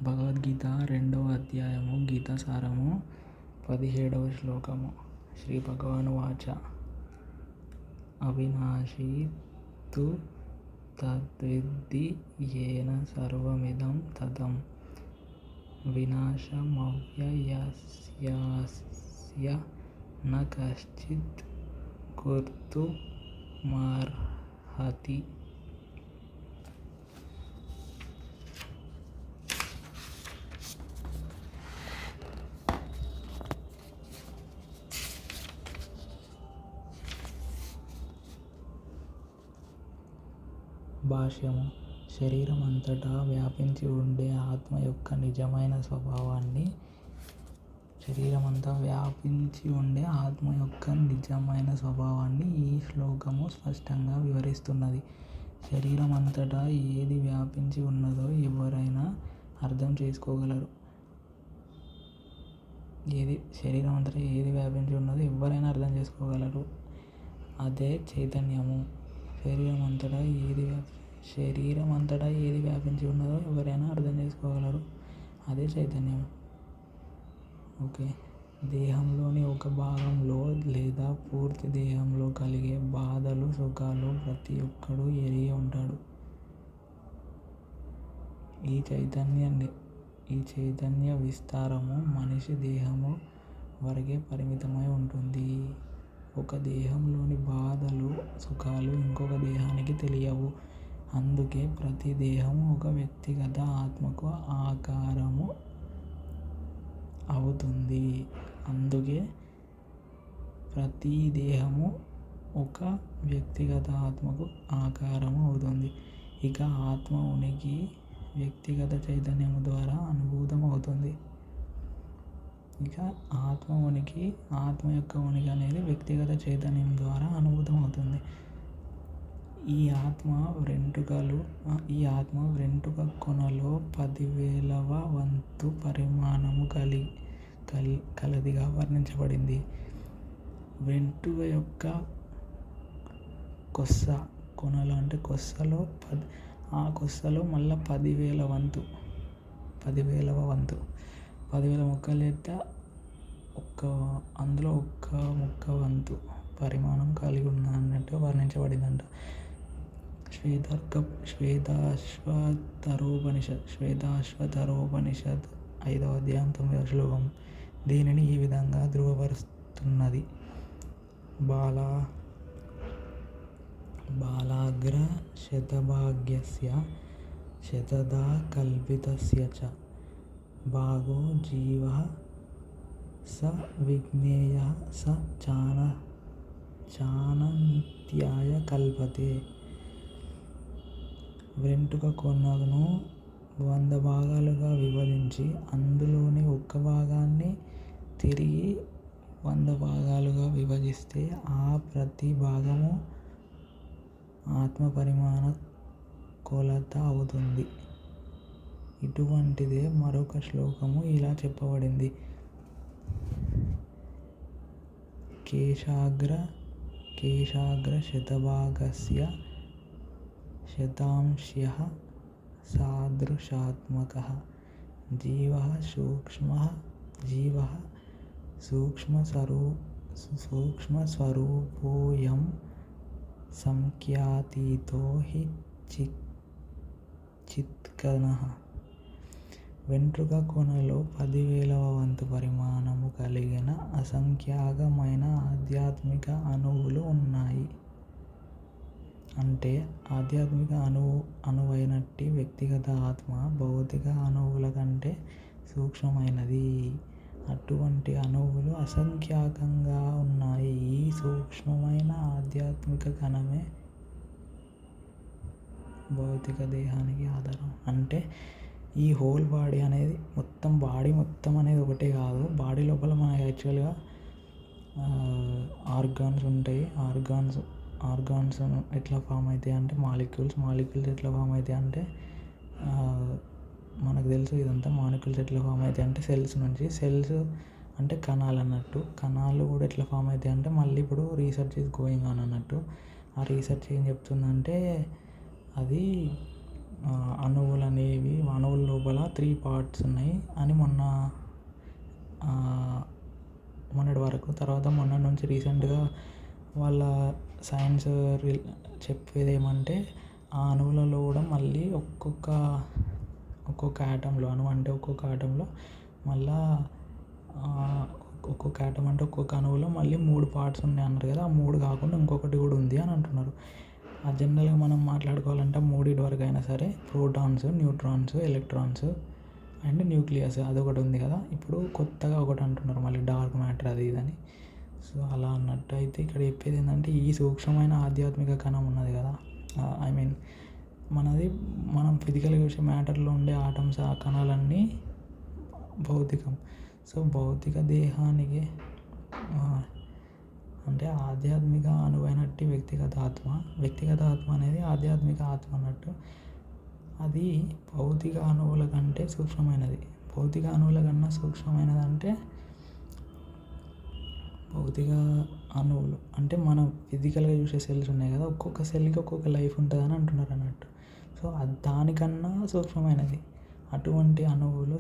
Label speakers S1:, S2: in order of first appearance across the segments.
S1: భగవద్గీత 2వ అధ్యాయము గీతాసారము 17వ శ్లోకము. శ్రీ భగవానువాచ అవినాశీ తు తద్విద్ధి యేన సర్వమిదం తతం వినాశమవ్యయస్య న కశ్చిత్ కర్తుమర్హతి. భాష్యము. శరీరమంతటా వ్యాపించి ఉండే ఆత్మ యొక్క నిజమైన స్వభావాన్ని ఈ శ్లోకము స్పష్టంగా వివరిస్తున్నది. శరీరమంతటా ఏది వ్యాపించి ఉన్నదో ఎవరైనా అర్థం చేసుకోగలరు. అదే చైతన్యము. శరీరమంతటా ఏది వ్యాపించి ఉన్నదో ఎవరైనా అర్థం చేసుకోగలరు. అదే చైతన్యము. ఓకే. దేహంలోని ఒక భాగంలో లేదా పూర్తి దేహంలో కలిగే బాధలు, సుఖాలు ప్రతి ఒక్కడూ ఎరిగి ఉంటాడు. ఈ చైతన్య విస్తారము మనిషి దేహము వరకే పరిమితమై ఉంటుంది. ఒక దేహంలోని బాధలు, సుఖాలు ఇంకొక దేహానికి తెలియవు. అందుకే ప్రతి దేహము ఒక వ్యక్తిగత ఆత్మకు ఆకారము అవుతుంది. ఇక ఆత్మ ఉనికి వ్యక్తిగత చైతన్యము ద్వారా అనుభూతం అవుతుంది. ఆత్మ యొక్క ఉనికి అనేది వ్యక్తిగత చైతన్యం ద్వారా అనుభూతం అవుతుంది. ఈ ఆత్మ వెంట్రుక కొనలో 10,000వ వంతు పరిమాణము కలదిగా వర్ణించబడింది. వెంట్రుక యొక్క కొనలో అంటే ఆ కొసలో మళ్ళా 10,000వ వంతు 10,000 ముక్కలు అయితే అందులో ఒక్క ముక్క వంతు పరిమాణం కలిగి ఉన్నట్టు వర్ణించబడిందంట. శ్వేతాశ్వతరోపనిషత్ 5వ అధ్యాయం 9వ శ్లోకం దీనిని ఈ విధంగా ధృవపరుస్తున్నది. బాలాగ్ర శతభాగ్యస్య శతధా కల్పితస్య చ భాగో జీవః స విజ్ఞేయః స చానంత్యాయ కల్పతే. వెంట్రుక కొనను 100 భాగాలుగా విభజించి అందులోని ఒక్క భాగాన్ని తిరిగి 100 భాగాలుగా విభజిస్తే ఆ ప్రతి భాగము ఆత్మ పరిమాణ కొలత అవుతుంది. ఇటువంటిదే మరొక శ్లోకము ఇలా చెప్పబడింది. కేశాగ్ర శతభాగస్య శతాంశః సాదృశాత్మకః జీవః సూక్ష్మస్వరూపోऽయం సంఖ్యాతీతో హి చిత్కణః. వెంట్రుక కొనలో 10,000వ వంతు పరిమాణము కలిగిన అసంఖ్యాకమైన ఆధ్యాత్మిక అణువులు ఉన్నాయి. అంటే ఆధ్యాత్మిక అణువైనట్టి వ్యక్తిగత ఆత్మ భౌతిక అణువుల కంటే సూక్ష్మమైనది. అటువంటి అణువులు అసంఖ్యాకంగా ఉన్నాయి. ఈ సూక్ష్మమైన ఆధ్యాత్మిక కణమే భౌతిక దేహానికి ఆధారం. అంటే ఈ హోల్ బాడీ అనేది బాడీ మొత్తం అనేది ఒకటే కాదు. బాడీ లోపల మనకి యాక్చువల్గా ఆర్గాన్స్ ఉంటాయి. ఆర్గాన్స్ ఎట్లా ఫామ్ అవుతాయి అంటే మాలిక్యూల్స్ ఎట్లా ఫామ్ అవుతాయి అంటే మనకు తెలుసు. ఇదంతా మాలిక్యూల్స్ ఎట్లా ఫామ్ అవుతాయి అంటే సెల్స్ అంటే కణాలు అన్నట్టు. కణాలు కూడా ఎట్లా ఫామ్ అవుతాయి అంటే మళ్ళీ ఇప్పుడు రీసెర్చ్ ఈజ్ గోయింగ్ ఆన్ అన్నట్టు. ఆ రీసెర్చ్ ఏం చెప్తుందంటే అది అణువులు అనేవి అణువుల లోపల 3 పార్ట్స్ ఉన్నాయి అని మొన్నటి వరకు, తర్వాత మొన్న నుంచి రీసెంట్గా వాళ్ళ సైన్స్ చెప్పేది ఏమంటే ఆ అణువులలో కూడా మళ్ళీ ఒక్కొక్క ఆటంలో అణువు అంటే ఒక్కొక్క ఆటంలో మళ్ళా ఒక్కొక్క ఆటం అంటే ఒక్కొక్క అణువులో మళ్ళీ 3 పార్ట్స్ ఉన్నాయి అన్నారు కదా. ఆ 3 కాకుండా ఇంకొకటి కూడా ఉంది అని అంటున్నారు. జనరల్గా మనం మాట్లాడుకోవాలంటే 3 వరకు అయినా సరే protons, neutrons, electrons and nucleus అదొకటి ఉంది కదా. ఇప్పుడు కొత్తగా ఒకటి అంటున్నారు మళ్ళీ డార్క్ మ్యాటర్ అది ఇదని. సో అలా అన్నట్టు అయితే ఇక్కడ చెప్పేది ఏంటంటే ఈ సూక్ష్మమైన ఆధ్యాత్మిక కణం ఉన్నది కదా, ఐ మీన్ మనం ఫిజికల్గా చూసే మ్యాటర్లో ఉండే ఆటమ్స్, ఆ కణాలన్నీ భౌతికం. సో భౌతిక దేహానికి అంటే ఆధ్యాత్మిక అనువైనట్టు వ్యక్తిగత ఆత్మ అనేది ఆధ్యాత్మిక ఆత్మ అన్నట్టు. అది భౌతిక అణువుల కంటే సూక్ష్మమైనది. భౌతిక అణువుల కన్నా సూక్ష్మమైనది అంటే భౌతిక అణువులు అంటే మనం ఫిజికల్గా చూసే సెల్స్ ఉన్నాయి కదా, ఒక్కొక్క సెల్కి ఒక్కొక్క లైఫ్ ఉంటుందని అంటున్నారు అన్నట్టు. సో దానికన్నా సూక్ష్మమైనది. అటువంటి అణువులు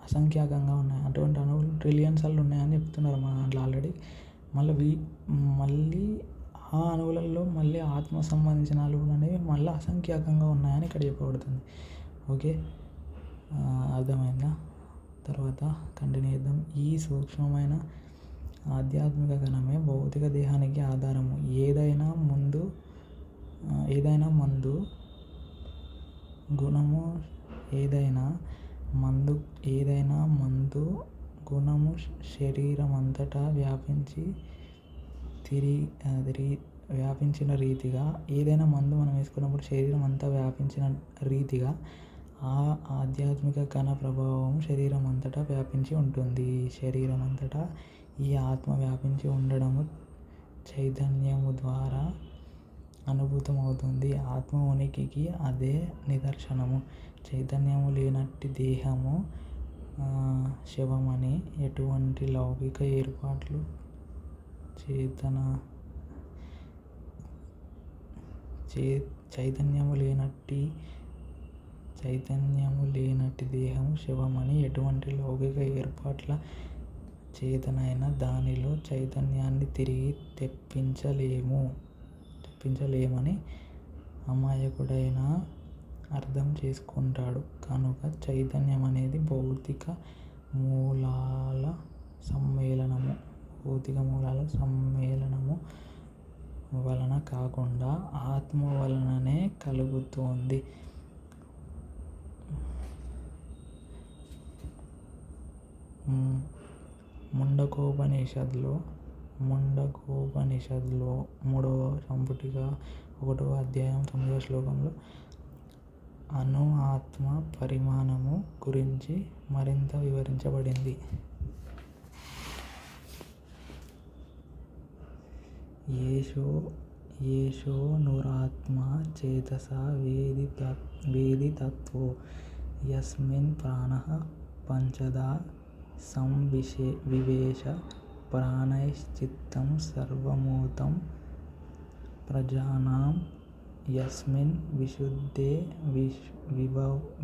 S1: అసంఖ్యాకంగా ఉన్నాయి. అటువంటి అణువులు ట్రిలియన్స్లో ఉన్నాయని చెప్తున్నారు మన దాంట్లో ఆల్రెడీ. మళ్ళీ ఆ అణువులలో మళ్ళీ ఆత్మ సంబంధించిన అణువులు అనేవి మళ్ళీ అసంఖ్యాకంగా ఉన్నాయని ఇక్కడ చెప్పబడుతుంది. ఓకే, అర్థమైందా? తర్వాత కంటిన్యూ చేద్దాం. ఈ సూక్ష్మమైన ఆధ్యాత్మిక కణమే భౌతిక దేహానికి ఆధారము. ఏదైనా మందు గుణము శరీరమంతటా వ్యాపించిన రీతిగా, ఏదైనా మందు మనం వేసుకున్నప్పుడు శరీరం అంతా వ్యాపించిన రీతిగా ఆ ఆధ్యాత్మిక కణ ప్రభావం శరీరం అంతటా వ్యాపించి ఉంటుంది. శరీరం అంతటా ఈ ఆత్మ వ్యాపించి ఉండడము చైతన్యము ద్వారా అనుభూతమవుతుంది. ఆత్మ ఉనికికి అదే నిదర్శనము. చైతన్యము లేనట్టి దేహము శవమని. ఎటువంటి లౌకిక ఏర్పాట్లు చైతన్యము లేనట్టి దేహము శవమని. ఎటువంటి లౌకిక ఏర్పాట్ల చేతనైనా దానిలో చైతన్యాన్ని తిరిగి తెప్పించలేమని అమాయకుడైనా అర్థం చేసుకుంటాడు. కనుక చైతన్యం అనేది భౌతిక మూలాల సమ్మేళనము వలన కాకుండా ఆత్మ వలననే కలుగుతోంది. ముండకోపనిషత్తులో 3వ సంపుటిక 1వ అధ్యాయం 9వ శ్లోకంలో అణు ఆత్మ పరిమాణము గురించి మరింత వివరించబడింది. ఏషోనురాత్మా చేతసా వేదితత్వో యస్మిన్ ప్రాణః పంచధా సంవివేశ ప్రాణైశ్చిత్తం సర్వమూతం ప్రజానాం యస్మిన్ విశుద్ధే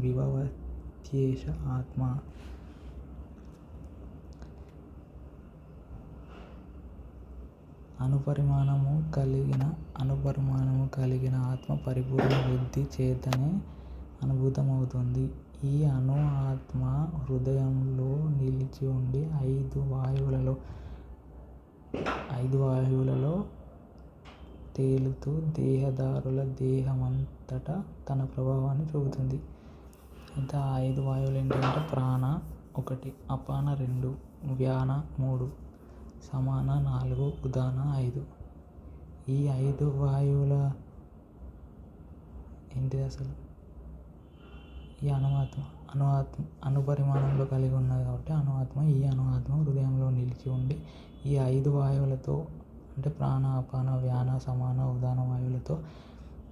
S1: విభవత్యేష ఆత్మ. అణుపరిమాణము కలిగిన ఆత్మ పరిపూర్ణ బుద్ధి చేతనే అనుభూతమవుతుంది. ఈ అణు ఆత్మ హృదయంలో నిలిచి ఉండి 5 వాయువులలో తేలుతూ దేహదారుల దేహమంతటా తన ప్రభావాన్ని చూపుతుంది. అయితే ఆ 5 వాయువులు ఏంటంటే ప్రాణ 1, అపాన 2, వ్యాన 3, సమాన 4, ఉదాన 5. ఈ 5 వాయువుల ఏంటిది అసలు? ఈ అణుపరిమాణంలో కలిగి ఉన్నది కాబట్టి ఈ అణు ఆత్మ హృదయంలో నిలిచి ఉండి ఈ 5 వాయువులతో అంటే ప్రాణ, అపాన, వ్యాన, సమాన, ఉదాన వాయువులతో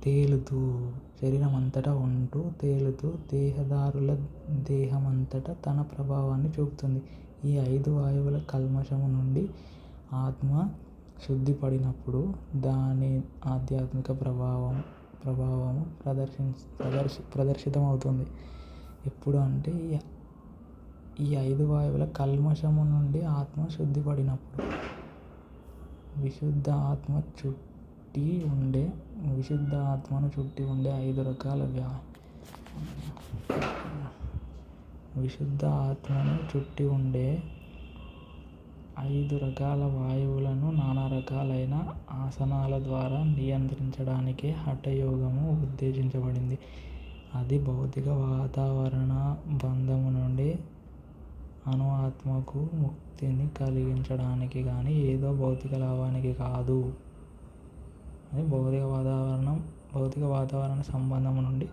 S1: తేలుతూ శరీరం అంతటా ఉంటూ తేలుతూ దేహదారుల దేహమంతటా తన ప్రభావాన్ని చూపుతుంది. ఈ 5 వాయువుల కల్మషము నుండి ఆత్మ శుద్ధిపడినప్పుడు దాని ఆధ్యాత్మిక ప్రభావము ప్రదర్శితమవుతుంది. ఎప్పుడు అంటే ఈ 5 వాయువుల కల్మషము నుండి ఆత్మ శుద్ధిపడినప్పుడు. విశుద్ధ ఆత్మను చుట్టి ఉండే 5 రకాల విశుద్ధ ఆత్మను చుట్టి ఉండే 5 రకాల వాయువులను నానా రకాలైన ఆసనాల ద్వారా నియంత్రించడానికే హఠయోగము ఉద్దేశించబడింది. అది భౌతిక వాతావరణ బంధము నుండి ఆత్మకు ముక్తిని కలిగించడానికి కానీ ఏదో భౌతిక లాభానికి కాదు. అది భౌతిక వాతావరణ సంబంధం నుండి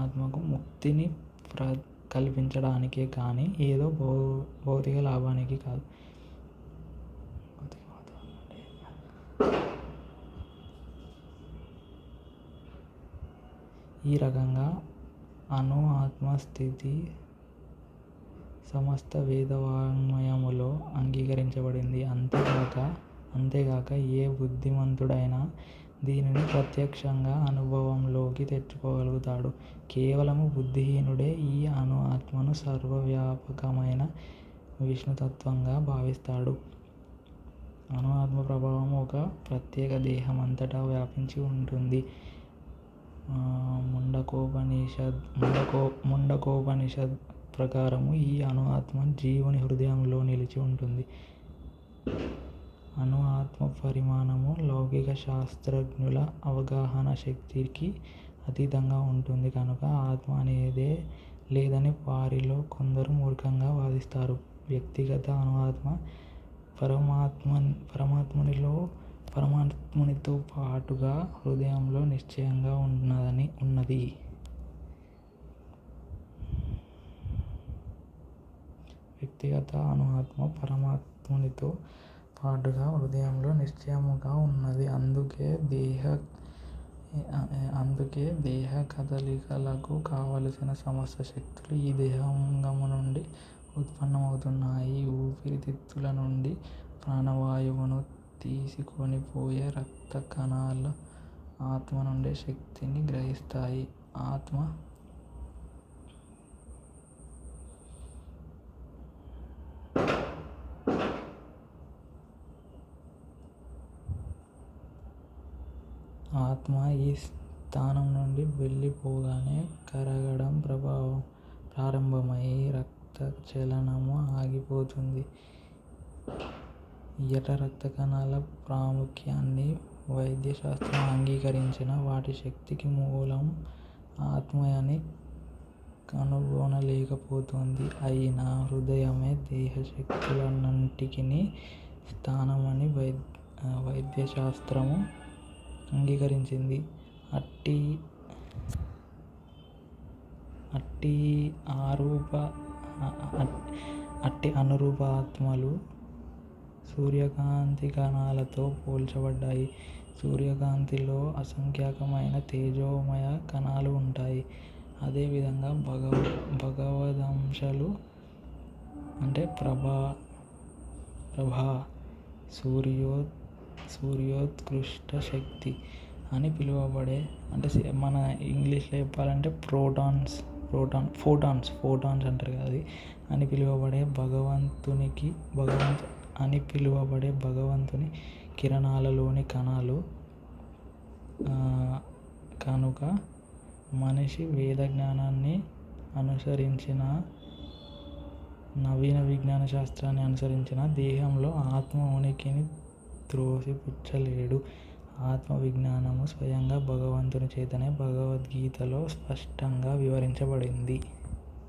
S1: ఆత్మకు ముక్తిని కల్పించడానికే కానీ ఏదో భౌతిక లాభానికి కాదు. ఈ రకంగా ఆత్మస్థితి సమస్త వేదవాంగ్మయములో అంగీకరించబడింది. అంతేగాక ఏ బుద్ధిమంతుడైనా దీనిని ప్రత్యక్షంగా అనుభవంలోకి తెచ్చుకోగలుగుతాడు. కేవలము బుద్ధిహీనుడే ఈ ఆత్మను సర్వవ్యాపకమైన విష్ణుతత్వంగా భావిస్తాడు. ఆత్మ ప్రభావం ఒక ప్రత్యేక దేహం అంతటా వ్యాపించి ఉంటుంది. ముండకోపనిషద్ ప్రకారము ఈ ఆత్మ జీవుని హృదయంలో నిలిచి ఉంటుంది. ఆత్మ పరిమాణము లౌకిక శాస్త్రజ్ఞుల అవగాహన శక్తికి అతీతంగా ఉంటుంది కనుక ఆత్మ అనేదే లేదని వారిలో కొందరు మూర్ఖంగా వాదిస్తారు. వ్యక్తిగత ఆత్మ పరమాత్మునితో పాటుగా హృదయంలో నిశ్చయంగా ఉన్నది. వ్యక్తిగత ఆత్మ పరమాత్మునితో పాటుగా హృదయంలో నిశ్చయముగా ఉన్నది. అందుకే దేహ కదలికలకు కావలసిన సమస్త శక్తులు ఈ దేహాంగము నుండి ఉత్పన్నమవుతున్నాయి. ఊపిరితిత్తుల నుండి ప్రాణవాయువును తీసుకొని పోయే రక్త కణాలు ఆత్మ నుండి శక్తిని గ్రహిస్తాయి. ఆత్మ ఈ స్థానం నుండి వెళ్ళిపోగానే కరగడం ప్రారంభమై రక్త చలనము ఆగిపోతుంది. ఎర్ర రక్త కణాల ప్రాముఖ్యాన్ని వైద్యశాస్త్రం అంగీకరించిన వాటి శక్తికి మూలం ఆత్మయని కనుగొనలేకపోతుంది. అయినా హృదయమే దేహశక్తులన్నింటికీ స్థానమని వైద్యశాస్త్రము అంగీకరించింది. అట్టి అనురూప ఆత్మలు సూర్యకాంతి కణాలతో పోల్చబడ్డాయి. సూర్యకాంతిలో అసంఖ్యాకమైన తేజోమయ కణాలు ఉంటాయి. అదేవిధంగా భగవదంశలు అంటే ప్రభ సూర్యోత్కృష్ట శక్తి అని పిలువబడే అంటే మన ఇంగ్లీష్లో చెప్పాలంటే ఫోటాన్స్ అంటారు కదా, అది అని పిలువబడే భగవంతుని కిరణాలలోని కణాలు కనుక మనిషి వేదజ్ఞానాన్ని అనుసరించిన నవీన విజ్ఞాన శాస్త్రాన్ని అనుసరించిన దేహంలో ఆత్మ ఉనికిని త్రోసిపుచ్చలేడు. ఆత్మ విజ్ఞానము స్వయంగా భగవంతుని చేతనే భగవద్గీతలో స్పష్టంగా వివరించబడింది.